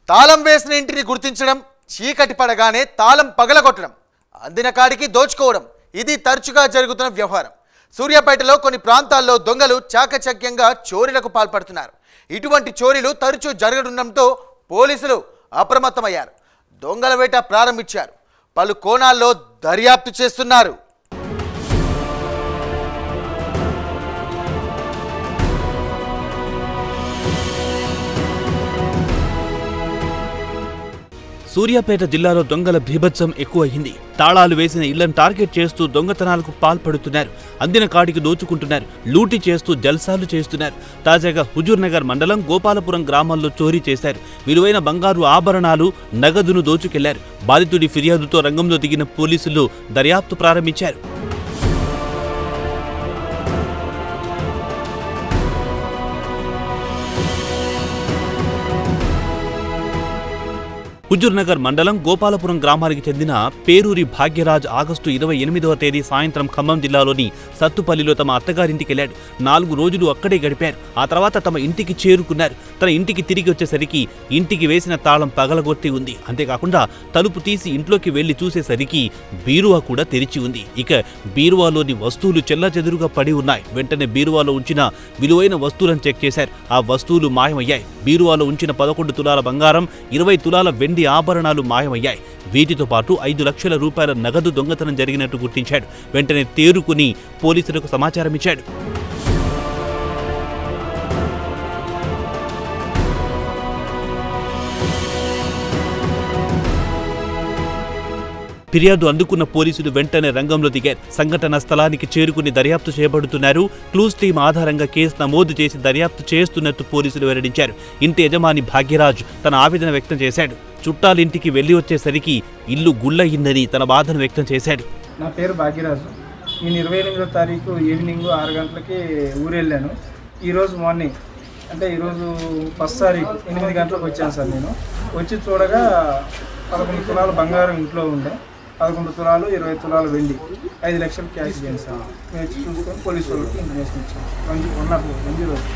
తాళం వేసిన ఇంటిని గుర్తించడం, చీకటి పడగానే తాళం పగలగొట్టడం, అందిన కాడికి దోచుకోవడం ఇది తరచుగా జరుగుతున్న వ్యవహారం. సూర్యాపేటలో కొన్ని ప్రాంతాల్లో దొంగలు చాకచక్యంగా చోరీలకు పాల్పడుతున్నారు. ఇటువంటి చోరీలు తరచూ జరగడంతో పోలీసులు అప్రమత్తమయ్యారు. దొంగల వేట ప్రారంభించారు. పలు కోణాల్లో దర్యాప్తు చేస్తున్నారు. సూర్యాపేట జిల్లాలో దొంగల బీభత్సం ఎక్కువయింది. తాళాలు వేసిన ఇళ్లను టార్గెట్ చేస్తూ దొంగతనాలకు పాల్పడుతున్నారు. అందిన కాడికి దోచుకుంటున్నారు. లూటీ చేస్తూ జల్సాలు చేస్తున్నారు. తాజాగా హుజూర్ నగర్ మండలం గోపాలపురం గ్రామాల్లో చోరీ చేశారు. విలువైన బంగారు ఆభరణాలు, నగదును దోచుకెళ్లారు. బాధితుడి ఫిర్యాదుతో రంగంలో దిగిన పోలీసులు దర్యాప్తు ప్రారంభించారు. హుజూర్ నగర్ మండలం గోపాలపురం గ్రామానికి చెందిన పేరూరి భాగ్యరాజ్ ఆగస్టు 28వ తేదీ సాయంత్రం ఖమ్మం జిల్లాలోని సత్తుపల్లిలో తమ అత్తగారింటికెళ్లాడు. 4 రోజులు అక్కడే గడిపారు. ఆ తర్వాత తమ ఇంటికి చేరుకున్నారు. తన ఇంటికి తిరిగి వచ్చేసరికి ఇంటికి వేసిన తాళం పగలగొట్టి ఉంది. అంతేకాకుండా తలుపు తీసి ఇంట్లోకి వెళ్లి చూసేసరికి బీరువా కూడా తెరిచి ఉంది. ఇక బీరువాలోని వస్తువులు చెల్లాచెదురుగా పడి ఉన్నాయి. వెంటనే బీరువాలో ఉంచిన విలువైన వస్తువులను చెక్ చేశారు. ఆ వస్తువులు మాయమయ్యాయి. బీరువాలో ఉంచిన 11 తులాల బంగారం, 20 తులాల వెండి ఆభరణాలు మాయమయ్యాయి. వీటితో పాటు 5 లక్షల రూపాయల నగదు దొంగతనం జరిగినట్టు గుర్తించాడు. వెంటనే తేరుకుని పోలీసులకు సమాచారం ఇచ్చాడు. ఫిర్యాదు అందుకున్న పోలీసులు వెంటనే రంగంలో దిగారు. సంఘటన స్థలానికి చేరుకుని దర్యాప్తు చేయబడుతున్నారు. క్లూస్ టీం ఆధారంగా కేసు నమోదు చేసి దర్యాప్తు చేస్తున్నట్టు పోలీసులు వెల్లడించారు. ఇంటి యజమాని భాగ్యరాజ్ తన ఆవేదన వ్యక్తం చేశాడు. చుట్టాలింటికి వెళ్లి వచ్చేసరికి ఇల్లు గుళ్ళయిందని తన బాధను వ్యక్తం చేశాడు. నా పేరు భాగ్యరాజు. నేను 28వ తారీఖు ఈవినింగ్ 6 గంటలకి ఊరు వెళ్ళాను. ఈరోజు మార్నింగ్ అంటే ఈరోజు 1 తారీఖు 8 గంటలకు వచ్చాను సార్. నేను వచ్చి చూడగా 11 తులాల బంగారం ఇంట్లో ఉండే, 11 తులాలు 20 తులాలు వెండి, 5 లక్షలు క్యాష్ చేశాను. మేము చూసుకొని పోలీసు వాళ్ళకి ఇన్ఫర్మేషన్ ఇచ్చాము. ఉన్నారు 2 రోజులు.